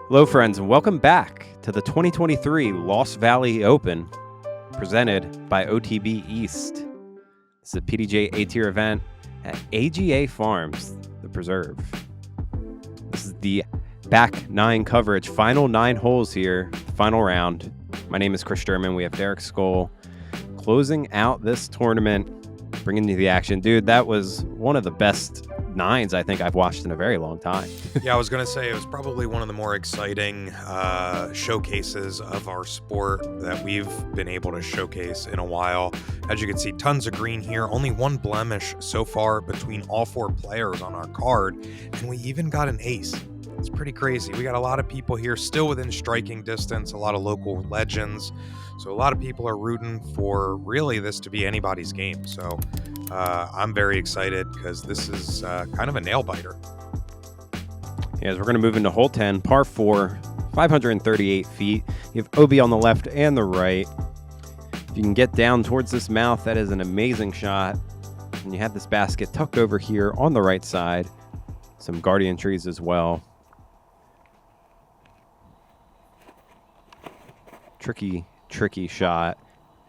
Hello, friends, and welcome back to the 2023 Lost Valley Open, presented by OTB East. This is a PDGA A-Tier event at AGA Farms, the preserve. This is the back nine coverage, final 9 holes here, final round. My name is Chris Sturman. We have Derek Skoll closing out this tournament, bringing you the action. Dude, that was one of the best nines I think I've watched in a very long time. Yeah, I was going to say it was probably one of the more exciting showcases of our sport that we've been able to showcase in a while. As you can see, tons of green here. Only one blemish so far between all 4 players on our card, and we even got an ace. It's pretty crazy. We got a lot of people here still within striking distance, a lot of local legends. So a lot of people are rooting for really this to be anybody's game. So I'm very excited because this is kind of a nail biter. Yeah, as we're going to move into hole 10, par 4, 538 feet. You have OB on the left and the right. If you can get down towards this mouth, that is an amazing shot. And you have this basket tucked over here on the right side. Some guardian trees as well. Tricky shot.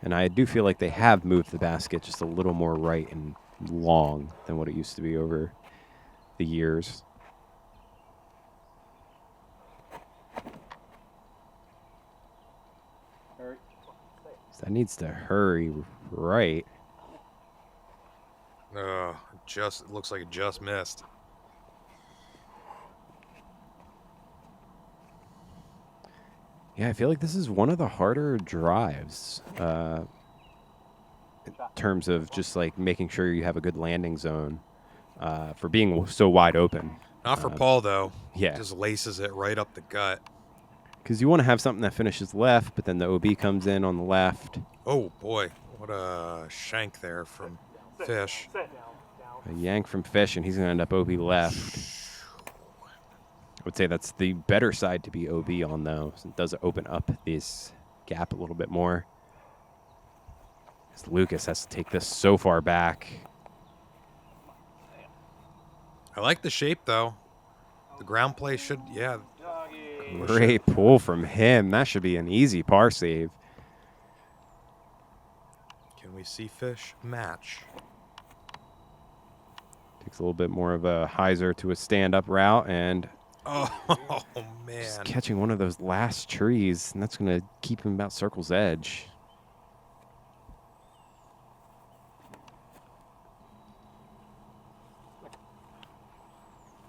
And I do feel like they have moved the basket just a little more right and long than what it used to be over the years. So that needs to hurry right. It looks like it just missed. Yeah, I feel like this is one of the harder drives in terms of just like making sure you have a good landing zone for being so wide open. Not for Paul, though. Yeah. Just laces it right up the gut. Because you want to have something that finishes left, but then the OB comes in on the left. Oh, boy. What a shank there from Fish. A yank from Fish, and he's going to end up OB left. I would say that's the better side to be OB on, though. So it does open up this gap a little bit more. As Lucas has to take this so far back. I like the shape, though. The ground play should, yeah. Great pull from him. That should be an easy par save. Can we see Fish match? Takes a little bit more of a hyzer to a stand-up route, and oh man, just catching one of those last trees, and that's going to keep him about circle's edge.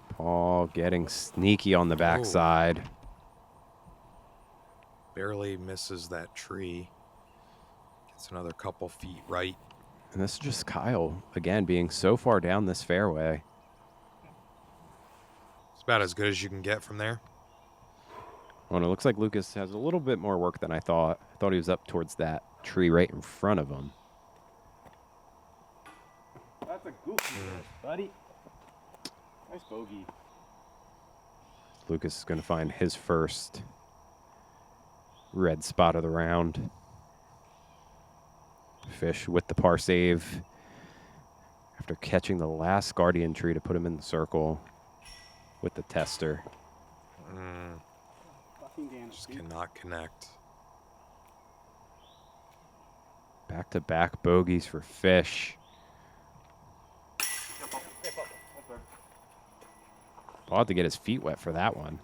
Paul getting sneaky on the backside. Barely misses that tree. Gets another couple feet right. And this is just Kyle, again, being so far down this fairway. It's about as good as you can get from there. Well, it looks like Lucas has a little bit more work than I thought. I thought he was up towards that tree right in front of him. That's a goofy miss, buddy. Nice bogey. Lucas is going to find his first red spot of the round. Fish with the par save after catching the last guardian tree to put him in the circle with the tester. Just cannot connect. Back-to-back bogeys for Fish. I'll have to get his feet wet for that one.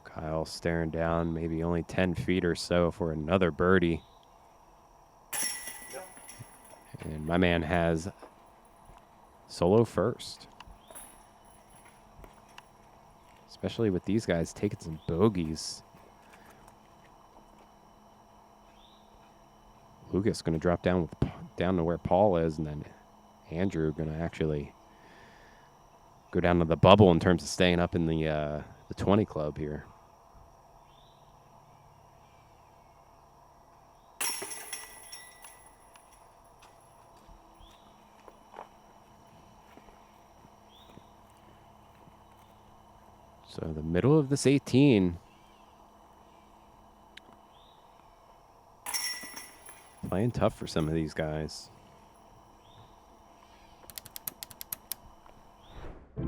Kyle staring down, maybe only 10 feet or so for another birdie. And my man has solo first. Especially with these guys taking some bogeys. Lucas going to drop down to where Paul is, and then Andrew going to actually go down to the bubble in terms of staying up in the 20 club here. Middle of this 18. Playing tough for some of these guys. All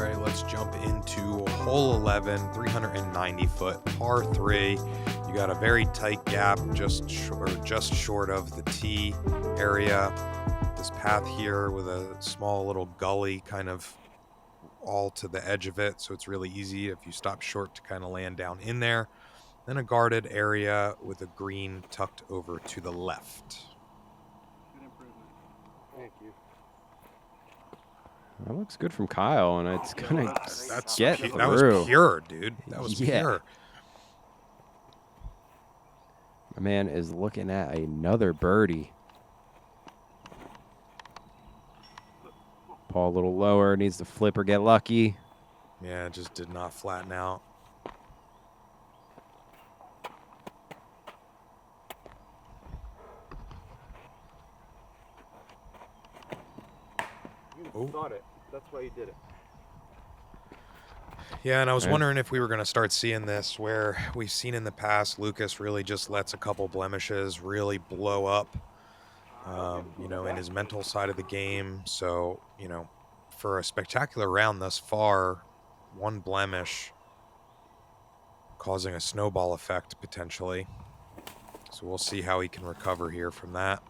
right, let's jump into hole 11, 390-foot par 3. You got a very tight gap, just short of the tee area. This path here with a small little gully kind of all to the edge of it, so it's really easy if you stop short to kind of land down in there. Then a guarded area with a green tucked over to the left. Good improvement. Thank you. That looks good from Kyle, and it's gonna That's get pu- through. that was pure, dude. That was Yeah. pure. My man is looking at another birdie. Paul a little lower, needs to flip or get lucky. Yeah, it just did not flatten out. You thought it. That's why you did it. Yeah, and I was Yeah. wondering if we were going to start seeing this where we've seen in the past Lucas really just lets a couple blemishes really blow up, in his mental side of the game. So, for a spectacular round thus far, one blemish causing a snowball effect potentially. So we'll see how he can recover here from that.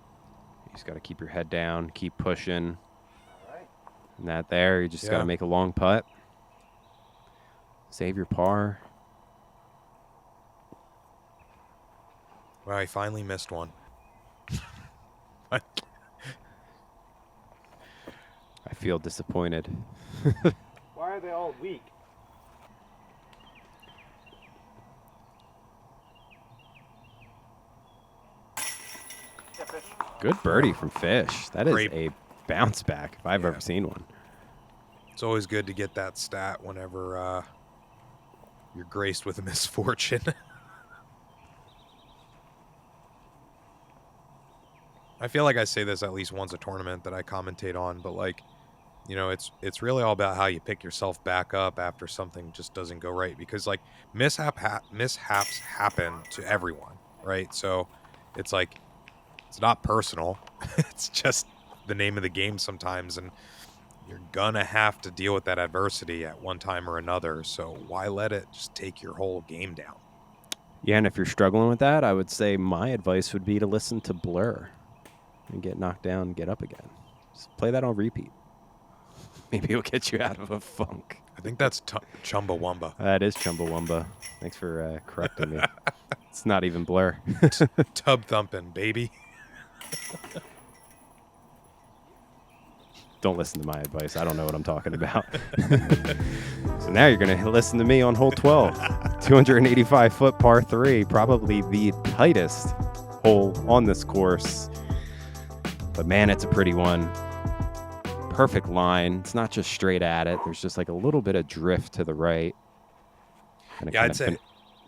You just got to keep your head down, keep pushing. And that there, you just got to make a long putt. Save your par. Well, he finally missed one. I feel disappointed. Why are they all weak? Good birdie from Fish. That is Great. a bounce back if I've Yeah. ever seen one. It's always good to get that stat whenever you're graced with a misfortune. I feel like I say this at least once a tournament that I commentate on, but it's really all about how you pick yourself back up after something just doesn't go right, because mishaps happen to everyone, right? So it's like it's not personal. It's just the name of the game sometimes, and you're gonna have to deal with that adversity at one time or another. So why let it just take your whole game down? Yeah, and if you're struggling with that, I would say my advice would be to listen to Blur and get knocked down and get up again. Just play that on repeat. Maybe it'll get you out of a funk. I think that's Chumbawamba. That is Chumbawamba. Thanks for correcting me. It's not even Blur. Tub thumping, baby. Don't listen to my advice. I don't know what I'm talking about. So now you're going to listen to me on hole 12. 285-foot par 3. Probably the tightest hole on this course. But, man, it's a pretty one. Perfect line. It's not just straight at it. There's just like a little bit of drift to the right. Yeah, I'd say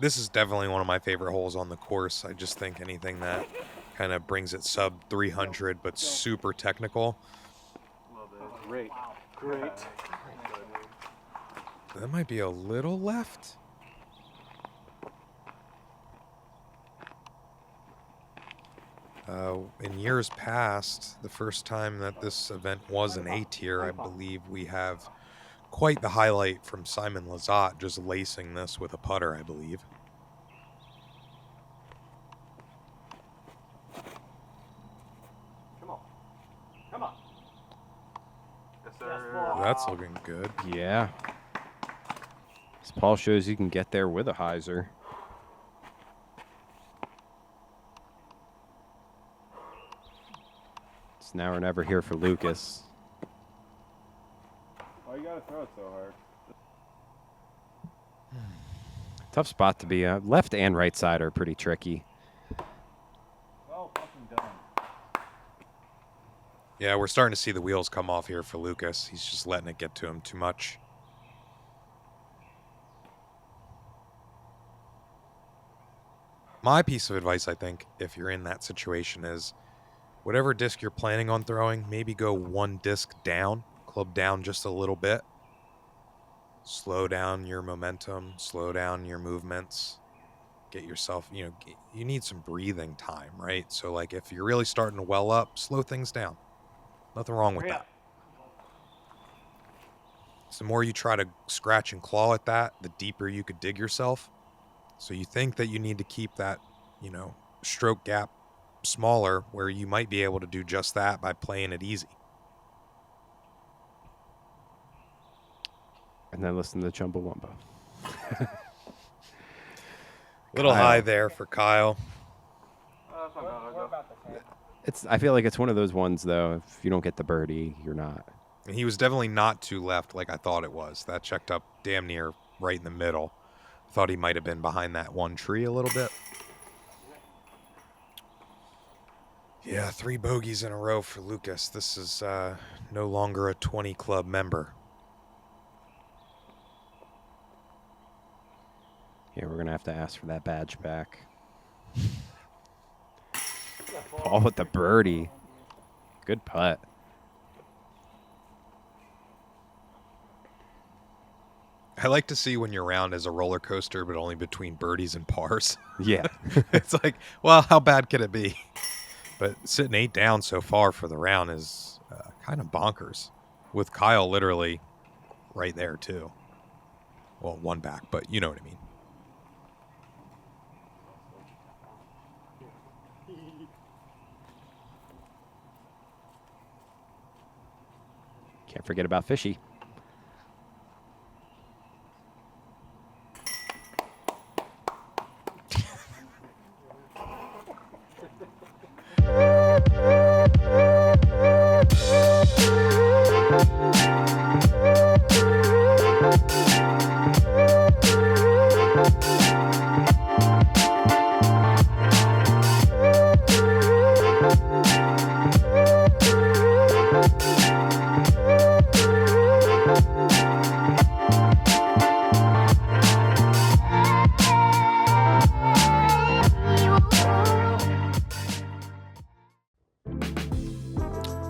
this is definitely one of my favorite holes on the course. I just think anything that kind of brings it sub 300 but super technical. Great. Great. That might be a little left. In years past, the first time that this event was an A-Tier, I believe we have quite the highlight from Simon Lizotte just lacing this with a putter, I believe. Come on. Come on. Yes, sir. That's looking good. Yeah. This Paul shows you can get there with a hyzer. It's now or never here for Lucas. Why you gotta throw it so hard? Tough spot to be. Left and right side are pretty tricky. Well fucking done. Yeah, we're starting to see the wheels come off here for Lucas. He's just letting it get to him too much. My piece of advice, I think, if you're in that situation is whatever disc you're planning on throwing, maybe go one disc down, club down just a little bit. slow down your momentum, slow down your movements, get yourself, you need some breathing time, right? So like if you're really starting to well up, slow things down. Nothing wrong with that. So the more you try to scratch and claw at that, the deeper you could dig yourself. So you think that you need to keep that, stroke gap smaller, where you might be able to do just that by playing it easy. And then listen to the Chumbawamba. Little Kyle. high there for Kyle. I feel like it's one of those ones, though, if you don't get the birdie, you're not. And he was definitely not too left like I thought it was. That checked up damn near right in the middle. Thought he might have been behind that one tree a little bit. Yeah, 3 bogeys in a row for Lucas. This is no longer a 20 club member. Yeah, we're going to have to ask for that badge back. Paul with the birdie. Good putt. I like to see when your round is a roller coaster, but only between birdies and pars. Yeah. It's like, well, how bad could it be? But sitting 8 down so far for the round is kind of bonkers. With Kyle literally right there, too. Well, 1 back, but you know what I mean. Can't forget about Fishy.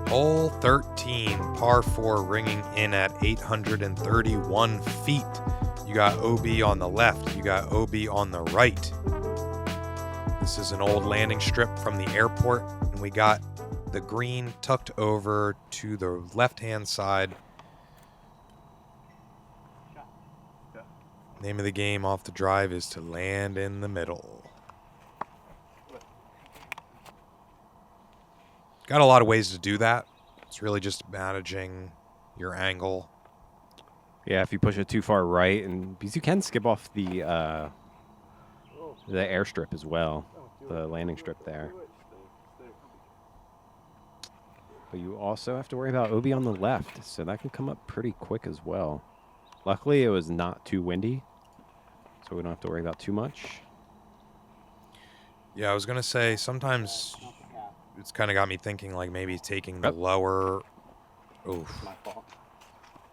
Hole 13, par 4, ringing in at 831 feet. You got OB on the left. You got OB on the right. This is an old landing strip from the airport, and we got the green tucked over to the left-hand side. Name of the game off the drive is to land in the middle. Got a lot of ways to do that. It's really just managing your angle. Yeah, if you push it too far right, and because you can skip off the airstrip as well, the landing strip there. But you also have to worry about OB on the left, so that can come up pretty quick as well. Luckily, it was not too windy, so we don't have to worry about too much. Yeah, I was going to say, sometimes it's kind of got me thinking like maybe taking the lower... Oof.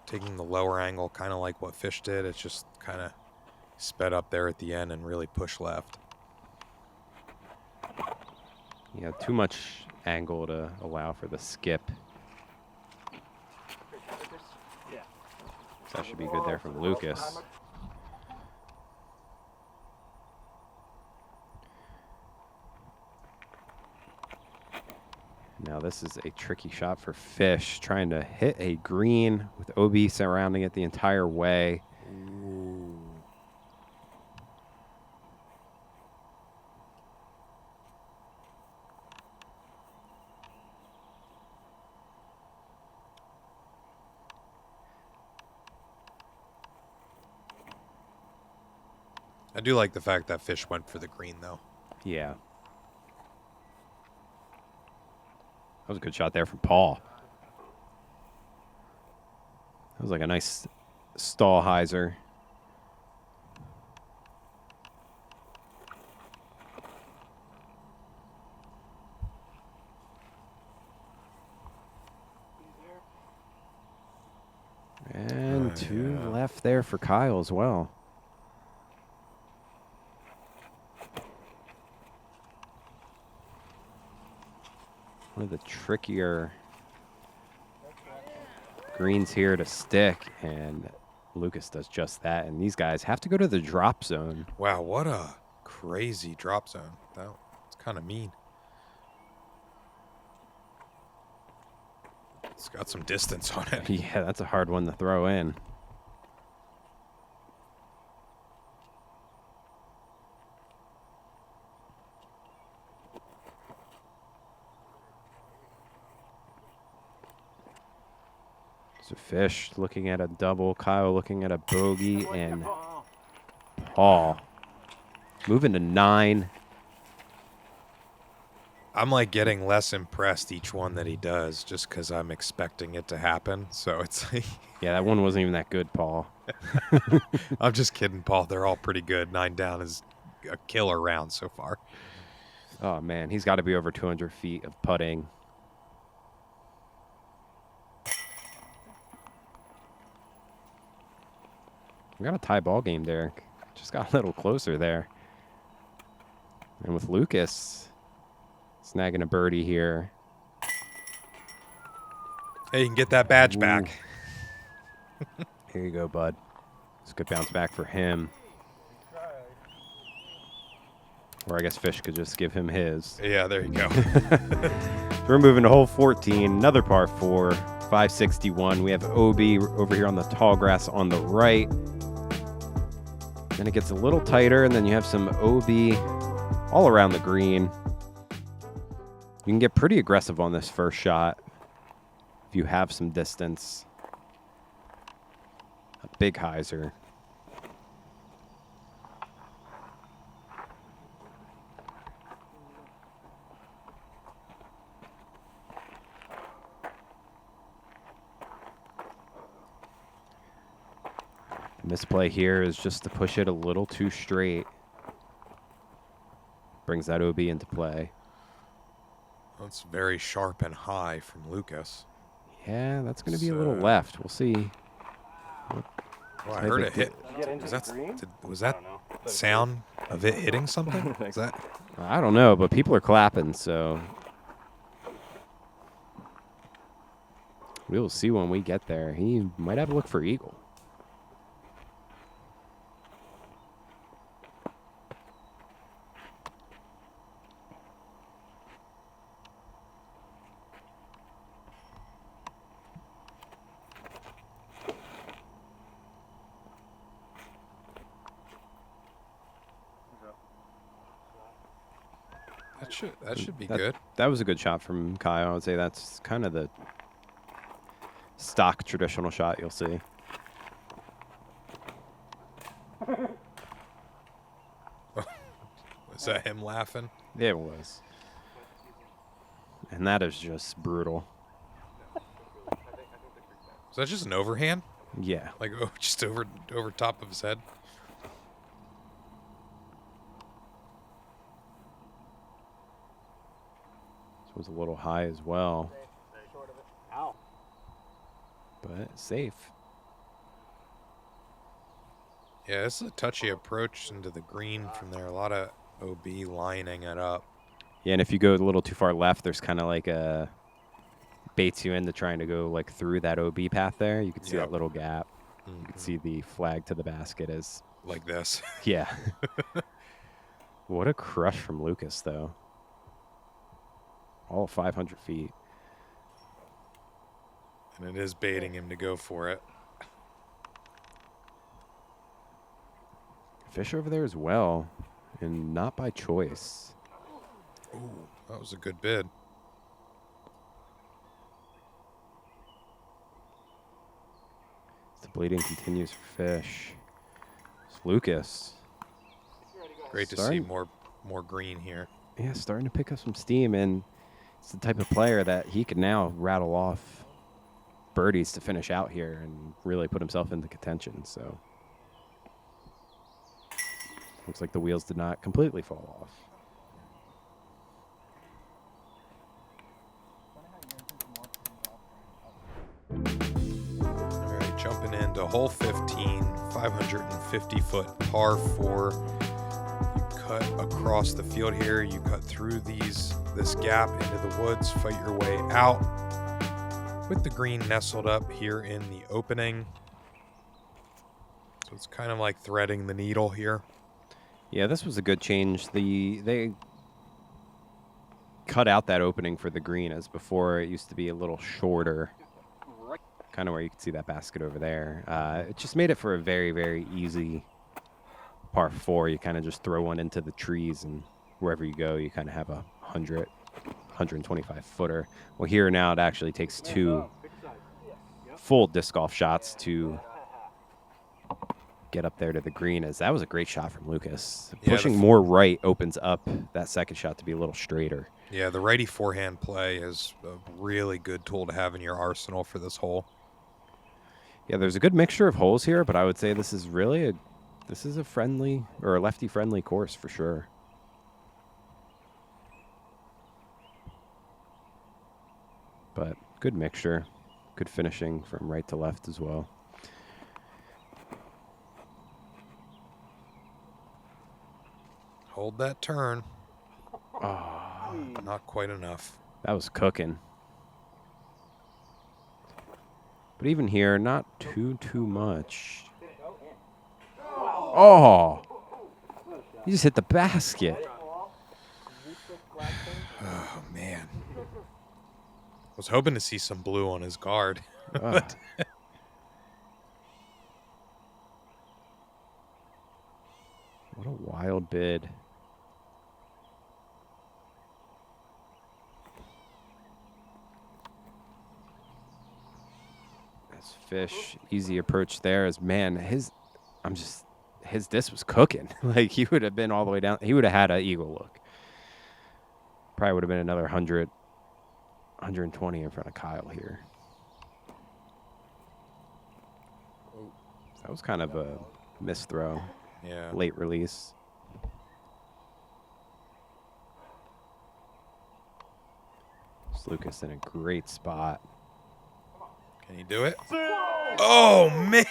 Taking the lower angle, kind of like what Fish did. It's just kind of sped up there at the end and really push left. Yeah, too much angle to allow for the skip. So that should be good there from Lucas. Now this is a tricky shot for Fish, trying to hit a green with OB surrounding it the entire way. Ooh. I do like the fact that Fish went for the green, though. Yeah. That was a good shot there from Paul. That was like a nice Stallheiser. And two left there for Kyle as well. One of the trickier greens here to stick, and Lucas does just that, and these guys have to go to the drop zone. Wow, what a crazy drop zone. That's kind of mean. It's got some distance on it. Yeah, that's a hard one to throw in. So Fish looking at a double, Kyle looking at a bogey, and Paul moving to 9. I'm like getting less impressed each one that he does just because I'm expecting it to happen. So it's like, Yeah, that one wasn't even that good, Paul. I'm just kidding, Paul. They're all pretty good. 9 down is a killer round so far. Oh, man, he's got to be over 200 feet of putting. We got a tie ball game, Derek. Just got a little closer there. And with Lucas snagging a birdie here. Hey, you can get that badge Ooh. back. Here you go, bud. It's a good bounce back for him. Or I guess Fish could just give him his. Yeah, there you go. We're moving to hole 14, another par 4, 561. We have OB over here on the tall grass on the right. Then it gets a little tighter, and then you have some OB all around the green. You can get pretty aggressive on this first shot if you have some distance. A big hyzer. Misplay here is just to push it a little too straight. Brings that OB into play. That's very sharp and high from Lucas. Yeah, that's going to be a little left. We'll see. Oh, I heard it hit. Was that sound of it hitting something? Is that? I don't know, but people are clapping, so we will see when we get there. He might have a look for eagle. That should be good. That was a good shot from Kyle. I would say that's kind of the stock traditional shot you'll see. Was that him laughing? It was. And that is just brutal. Was that just an overhand? Yeah. Like, oh, just over top of his head? This was a little high as well. But safe. Yeah, this is a touchy approach into the green from there. A lot of OB lining it up. Yeah, and if you go a little too far left, there's kind of like a baits you into trying to go like through that OB path there. You can see that little gap. Mm-hmm. You can see the flag to the basket is like this. Yeah. What a crush from Lucas, though. All 500 feet. And it is baiting him to go for it. Fish over there as well, and not by choice. Ooh, that was a good bid. The bleeding continues for Fish. It's Lucas. Great to see more green here. Yeah, starting to pick up some steam, and it's the type of player that he can now rattle off birdies to finish out here and really put himself into contention. So looks like the wheels did not completely fall off. All right, jumping into hole 15, 550-foot par 4. You cut across the field here. You cut through this gap into the woods, fight your way out with the green nestled up here in the opening. So it's kind of like threading the needle here. Yeah, this was a good change. They cut out that opening for the green, as before it used to be a little shorter, kind of where you can see that basket over there. It just made it for a very, very easy par 4. You kind of just throw one into the trees, and wherever you go, you kind of have a 125 footer. Well, here now it actually takes 2 full disc golf shots to get up there to the green. As that was a great shot from Lucas. Yeah, Pushing more right opens up that second shot to be a little straighter. Yeah, the righty forehand play is a really good tool to have in your arsenal for this hole. Yeah, there's a good mixture of holes here, but I would say this is really a friendly or a lefty friendly course for sure. But good mixture, good finishing from right to left as well. Hold that turn. Oh, Not quite enough. that was cooking. But even here, not too much. Oh, you just hit the basket. Oh, man. I was hoping to see some blue on his guard. Ugh. What a wild bid. That's fish. Easy approach there. As man, his disc was cooking. Like he would have been all the way down. He would have had an eagle look. Probably would have been another 100, 120 in front of Kyle here. That was kind of a missed throw. Yeah. Late release. It's Lucas in a great spot. Can you do it? Oh, man.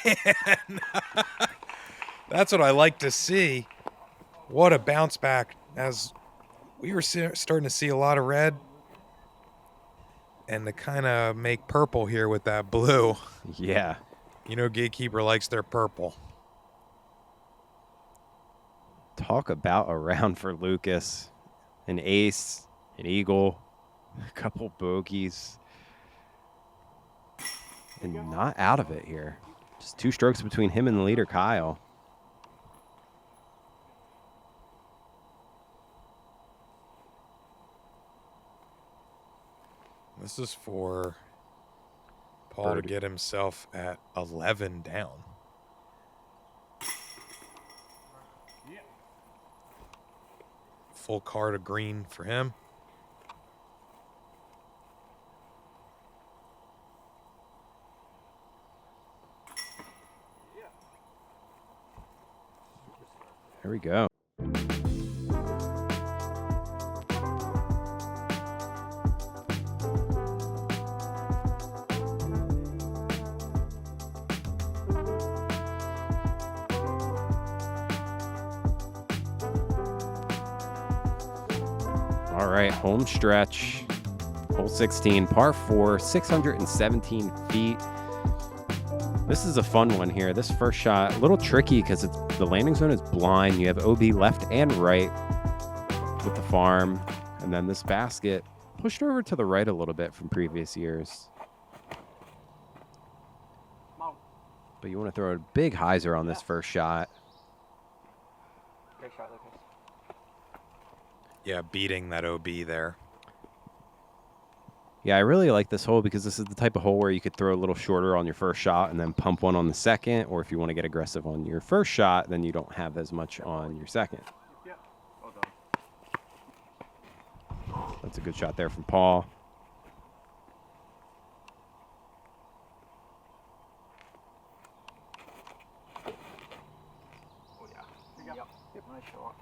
That's what I like to see. What a bounce back. As we were starting to see a lot of red. And to kind of make purple here with that blue. Yeah. You know, Gatekeeper likes their purple. Talk about a round for Lucas. An ace, an eagle, a couple bogeys. And not out of it here. Just 2 strokes between him and the leader, Kyle. This is for Paul to get himself at 11 down. Full card of green for him. There we go. All right, home stretch. Hole 16, par 4, 617 feet. This is a fun one here. This first shot, a little tricky because the landing zone is blind. You have OB left and right with the farm. And then this basket pushed over to the right a little bit from previous years. But you want to throw a big hyzer on this first shot. Great shot, Lucas. Yeah, beating that OB there. Yeah, I really like this hole because this is the type of hole where you could throw a little shorter on your first shot and then pump one on the second. Or if you want to get aggressive on your first shot, then you don't have as much on your second. Yeah. Well done. That's a good shot there from Paul. Oh, yeah. Here you go. Yep, nice shot.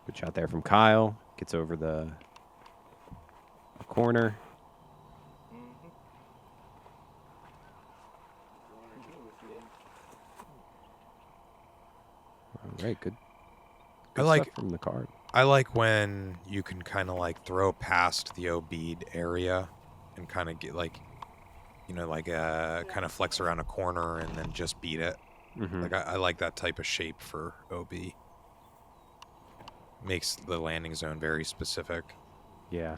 Good shot there from Kyle. Gets over the corner. All right, good. I like stuff from the card. I like when you can kind of like throw past the OB area and kind of get like you know, like kind of flex around a corner and then just beat it. Like I like that type of shape for OB. Makes the landing zone very specific. Yeah.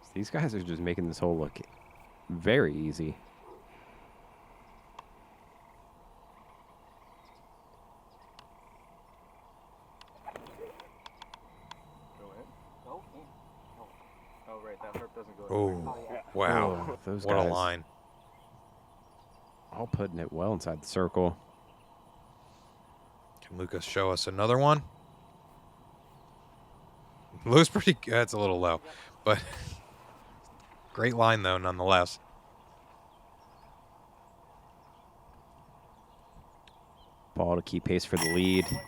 So these guys are just making this hole look very easy. Oh, right, that herp doesn't go Oh, wow. Oh, those What a guys line. all putting it well inside the circle. Can Lucas show us another one? Looks pretty good. That's a little low, but great line, though, nonetheless. Ball to keep pace for the lead. And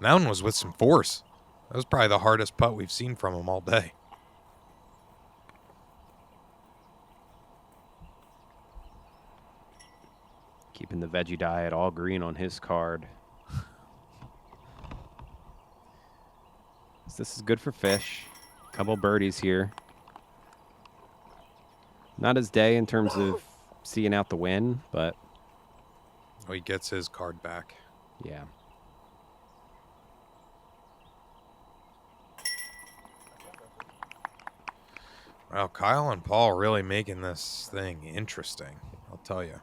that one was with some force. That was probably the hardest putt we've seen from him all day. Keeping the veggie diet all green on his card. So this is good for fish. Couple birdies here. Not his day in terms of seeing out the win, but Oh, he gets his card back. yeah. Wow, Kyle and Paul really making this thing interesting, I'll tell you.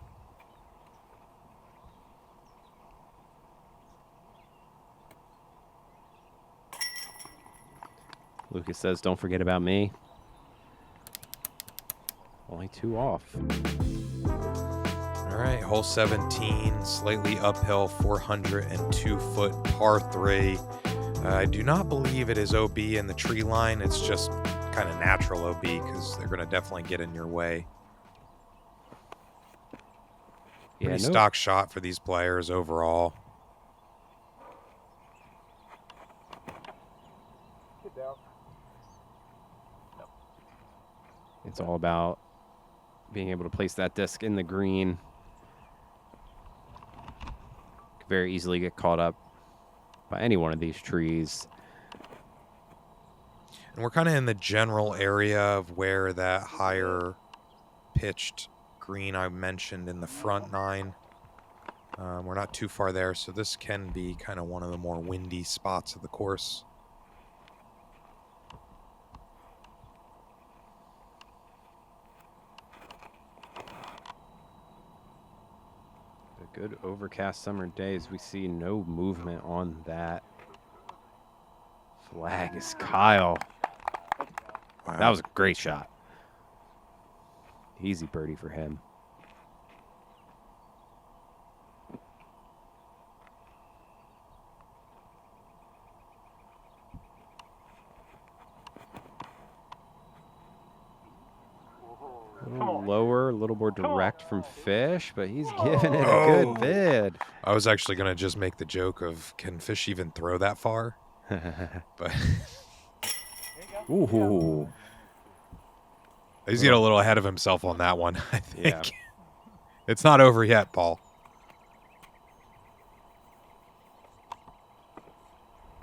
Lucas says, don't forget about me. Only 2 off. All right, hole 17, slightly uphill, 402-foot par 3. I do not believe it is OB in the tree line. It's just kind of natural OB because they're going to definitely get in your way. Yeah, Pretty no, stock shot for these players overall. it's all about being able to place that disc in the green. Could very easily get caught up by any one of these trees. And we're kind of in the general area of where that higher pitched green I mentioned in the front 9. We're not too far there, so this can be kind of one of the more windy spots of the course. A good overcast summer days. We see no movement on that flag. Is Kyle. Wow. That was a great shot. Easy birdie for him. A little lower, a little more direct from Fish, but he's giving it a good bid. I was actually going to just make the joke of, can fish even throw that far? But Ooh. he's getting a little ahead of himself on that one, I think. Yeah. It's not over yet, Paul.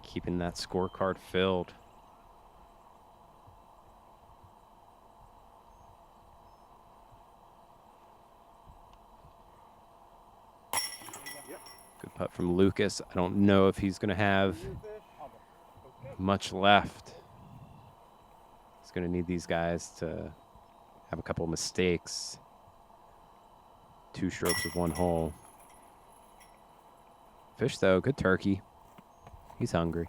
Keeping that scorecard filled. Good putt from Lucas. I don't know if he's going to have much left. He's going to need these guys to have a couple of mistakes. 2 strokes of 1 hole. Fish, though, good turkey. He's hungry.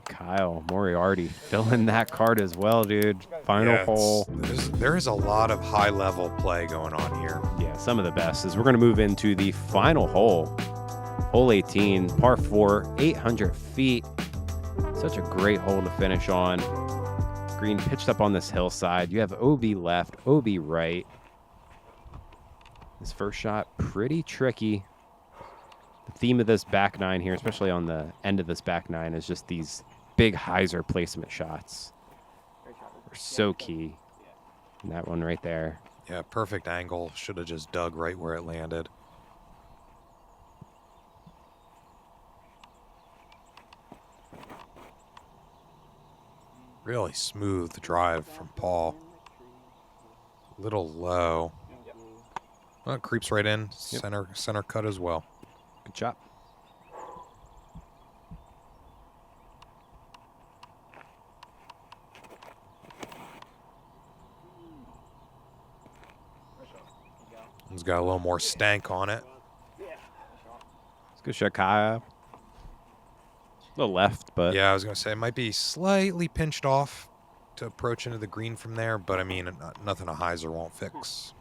Kyle Moriarty filling that card as well, dude. Final Yeah, hole. There is a lot of high-level play going on here. Yeah, some of the best. As we're going to move into the final hole. Hole 18, par 4, 800 feet. Such a great hole to finish on. Green pitched up on this hillside. You have OB left, OB right. This first shot, pretty tricky. The theme of this back 9 here, especially on the end of this back 9, is just these big hyzer placement shots. They're so key. And that one right there. Yeah, perfect angle. Should have just dug right where it landed. Really smooth drive from Paul. Little low. Well, it creeps right in. Center cut as well. Good job. It's got a little more stank on it. It's a good shot, Kaya. A little left, but Yeah, I was going to say it might be slightly pinched off to approach into the green from there, but I mean, nothing a hyzer won't fix.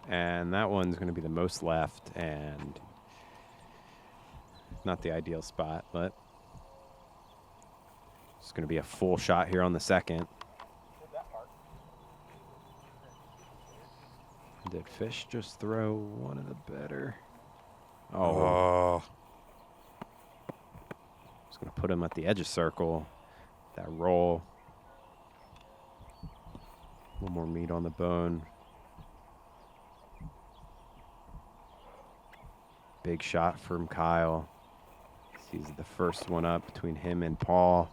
and that one's going to be the most left and not the ideal spot, but it's going to be a full shot here on the second. Did Fish just throw one of the better? Oh. Just going to put him at the edge of circle. That roll. A little more meat on the bone. Big shot from Kyle. Sees the first one up between him and Paul.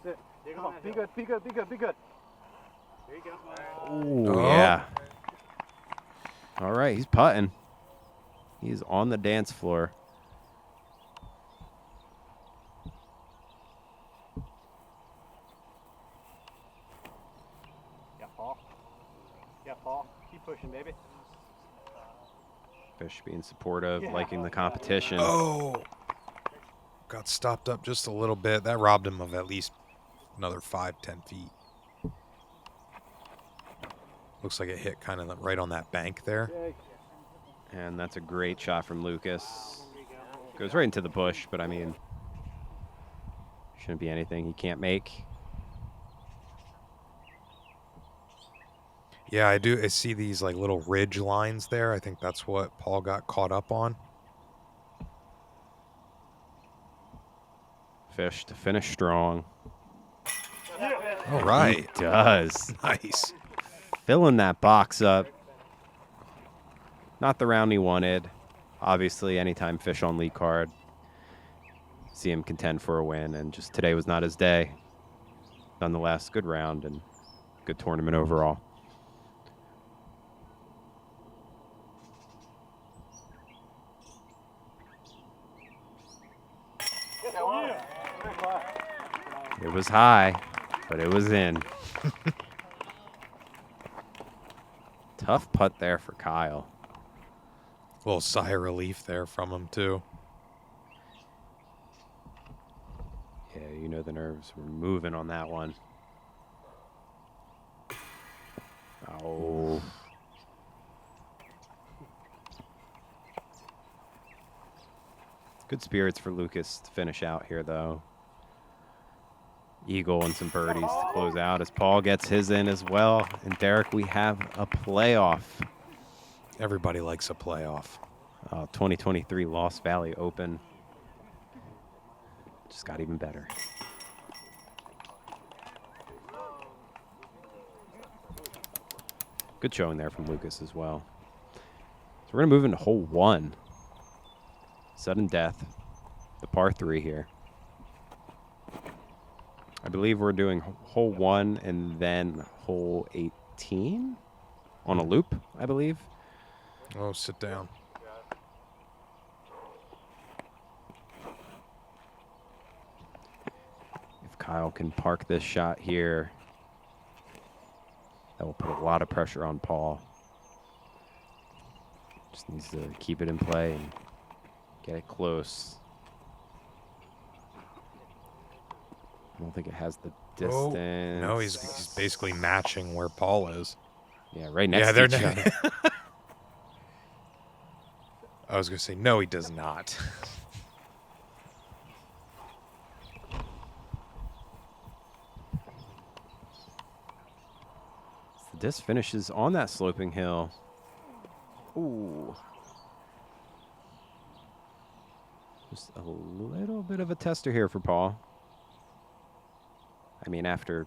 Sit. Come on. Be good. Be good. Be good. Be good. There you go. Ooh, Oh. yeah. All right, he's putting. He's on the dance floor. Yeah, Paul. Yeah, Paul. Keep pushing, baby. Fish being supportive, liking the competition. Oh. Got stopped up just a little bit. That robbed him of at least another 5-10 feet. Looks like it hit kind of right on that bank there. And that's a great shot from Lucas. Goes right into the bush, but I mean, shouldn't be anything he can't make. Yeah, I see these like little ridge lines there. I think that's what Paul got caught up on. Fish to finish strong. All right. He does. Nice. Filling that box up. Not the round he wanted. Obviously, anytime Fish on lead card, see him contend for a win, and just today was not his day. Nonetheless, good round and good tournament overall. It was high, but it was in. Tough putt there for Kyle. A little sigh of relief there from him, too. Yeah, you know the nerves were moving on that one. Oh. Good spirits for Lucas to finish out here, though. Eagle and some birdies to close out as Paul gets his in as well. And Derek, we have a playoff. Everybody likes a playoff. 2023 Lost Valley Open. Just got even better. Good showing there from Lucas as well. So we're going to move into hole 1. Sudden death. The par 3 here. I believe we're doing hole 1 and then hole 18 on a loop, I believe. Oh, sit down. If Kyle can park this shot here, that will put a lot of pressure on Paul. Just needs to keep it in play and get it close. I don't think it has the distance. Oh, no, he's basically matching where Paul is. Yeah, right next to each other. I was going to say, no, he does not. The disc finishes on that sloping hill. Ooh. Just a little bit of a tester here for Paul. I mean, after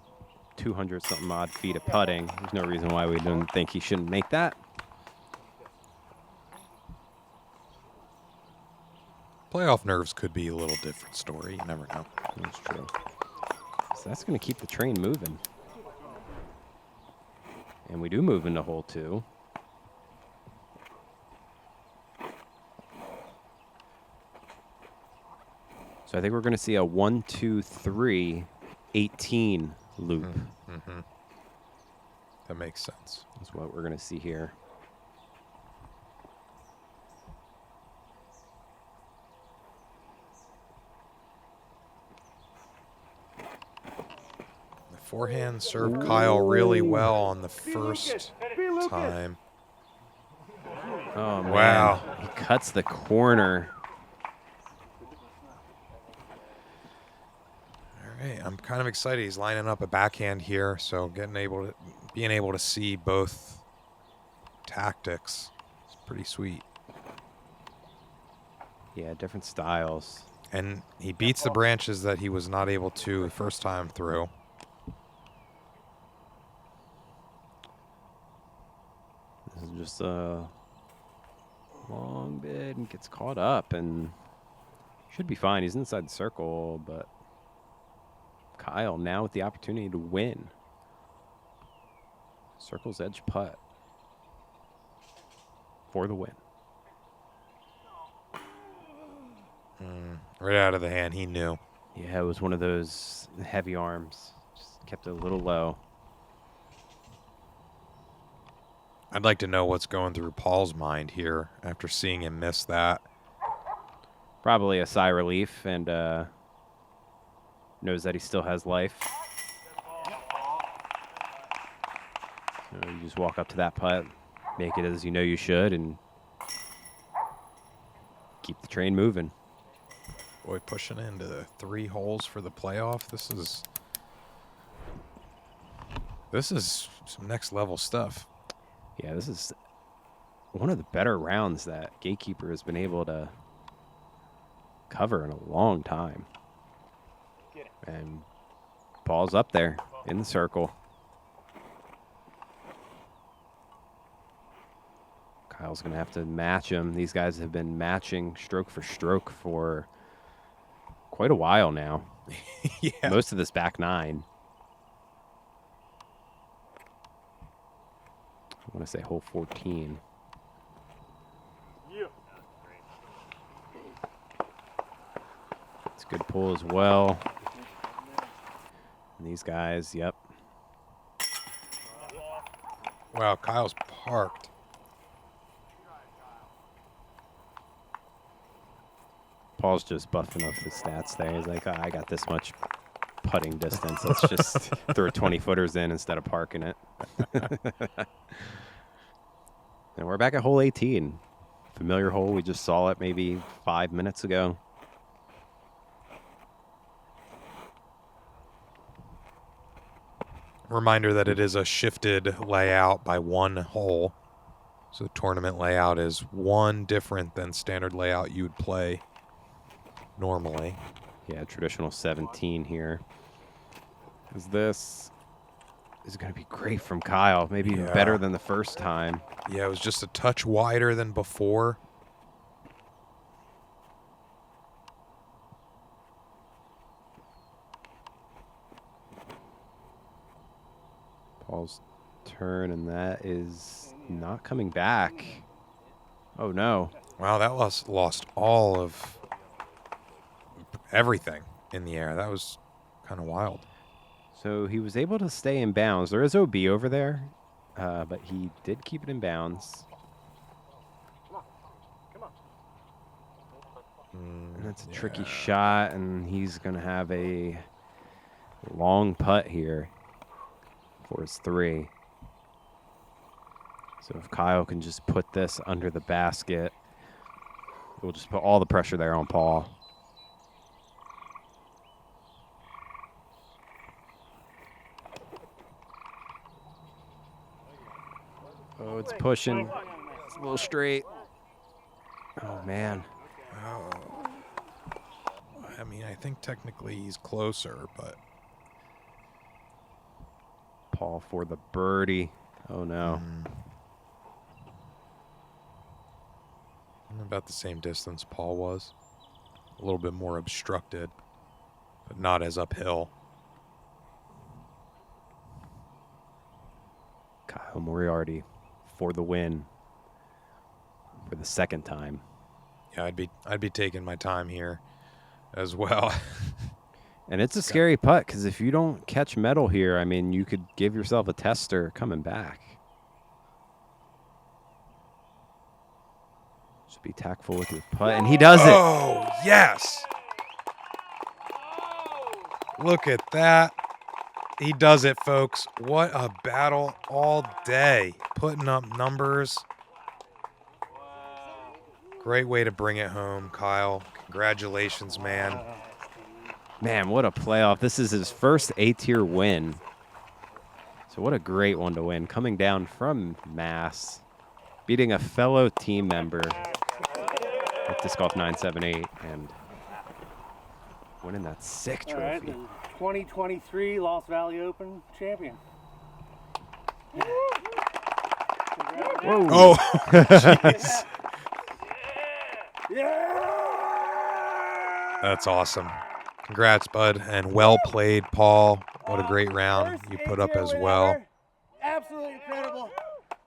200-something odd feet of putting, there's no reason why we don't think he shouldn't make that. playoff nerves could be a little different story. You never know. That's true. So that's going to keep the train moving. And we do move into hole 2. So I think we're going to see a 1, 2, 3, 18 loop. Mm-hmm. That makes sense. That's what we're going to see here. The forehand served Kyle really well on the first time. Oh, man. Wow. He cuts the corner. All right, I'm kind of excited. He's lining up a backhand here, so being able to see both tactics is pretty sweet. Yeah, different styles. And he beats the branches that he was not able to the first time through. This is just a long bid and gets caught up and should be fine. He's inside the circle, but Kyle now with the opportunity to win. Circle's edge putt for the win. Right out of the hand, he knew. Yeah, it was one of those heavy arms. Just kept it a little low. I'd like to know what's going through Paul's mind here after seeing him miss that. Probably a sigh of relief and knows that he still has life. So you just walk up to that putt, make it as you know you should, and keep the train moving. Boy, pushing into 3 holes for the playoff. This is some next level stuff. Yeah, this is one of the better rounds that Gatekeeper has been able to cover in a long time. And Paul's up there in the circle. Kyle's going to have to match him. These guys have been matching stroke for stroke for quite a while now. Yeah. Most of this back 9. I want to say hole 14. It's a good pull as well. And these guys, yep. Wow, Kyle's parked. Paul's just buffing up the stats there. He's like, oh, I got this much putting distance. Let's just throw 20-footers in instead of parking it. And we're back at hole 18. Familiar hole. We just saw it maybe 5 minutes ago. Reminder that it is a shifted layout by 1 hole. So the tournament layout is 1 different than standard layout you would play normally. Yeah, traditional 17 here. This is going to be great from Kyle. Maybe even better than the first time. Yeah, it was just a touch wider than before. Paul's turn, and that is not coming back. Oh, no. Wow, that lost all of everything in the air. That was kind of wild. So he was able to stay in bounds. There is OB over there, but he did keep it in bounds. And that's a tricky shot, and he's going to have a long putt here for his 3. So if Kyle can just put this under the basket, we'll just put all the pressure there on Paul. Oh, it's pushing. It's a little straight. Oh, man. Oh. I mean, I think technically he's closer, but... Paul for the birdie. Oh, no. About the same distance Paul was. a little bit more obstructed, but not as uphill. Kyle Moriarty for the win for the second time. Yeah, I'd be taking my time here as well. And it's a scary putt because if you don't catch metal here, I mean, you could give yourself a tester coming back. Just be tactful with your putt, and he does it. Oh, yes. Look at that. He does it, folks. What a battle all day. Putting up numbers. Great way to bring it home, Kyle. Congratulations, man. Man, what a playoff. This is his first A-Tier win. So what a great one to win. Coming down from Mass, beating a fellow team member at Disc Golf 978 and winning that sick All right, trophy. the 2023 Lost Valley Open champion. Whoa. Oh, jeez. That's awesome. Congrats, bud, and well played, Paul. What a great round you put up as well. Absolutely incredible.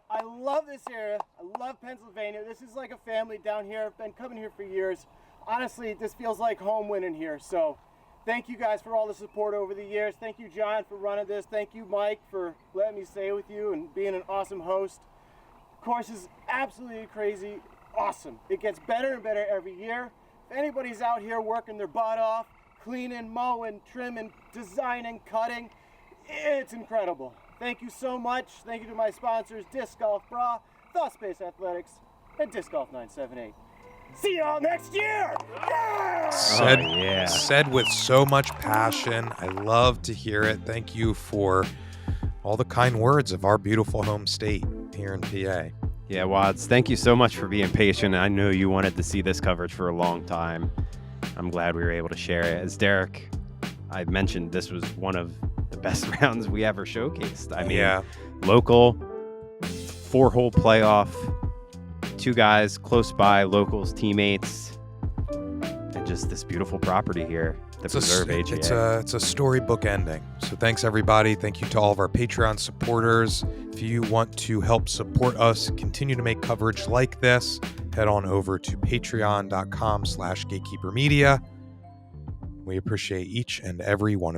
I love this area. I love Pennsylvania. This is like a family down here. I've been coming here for years. Honestly, this feels like home winning here. So thank you guys for all the support over the years. Thank you, John, for running this. Thank you, Mike, for letting me stay with you and being an awesome host. Course is absolutely crazy awesome. It gets better and better every year. If anybody's out here working their butt off, cleaning, mowing, trimming, designing, cutting, it's incredible. Thank you so much. Thank you to my sponsors, Disc Golf Bra, Thought Space Athletics, and Disc Golf 978. See y'all next year! Yeah! Said with so much passion. I love to hear it. Thank you for all the kind words of our beautiful home state here in PA. Yeah, Wads, thank you so much for being patient. I know you wanted to see this coverage for a long time. I'm glad we were able to share it. As Derek, I mentioned, this was one of the best rounds we ever showcased. I mean, local, 4-hole playoff, 2 guys close by, locals, teammates, and just this beautiful property here, the Preserve AGA. It's a storybook ending. So thanks, everybody. Thank you to all of our Patreon supporters. If you want to help support us, continue to make coverage like this, head on over to patreon.com/gatekeepermedia. We appreciate each and every one of you.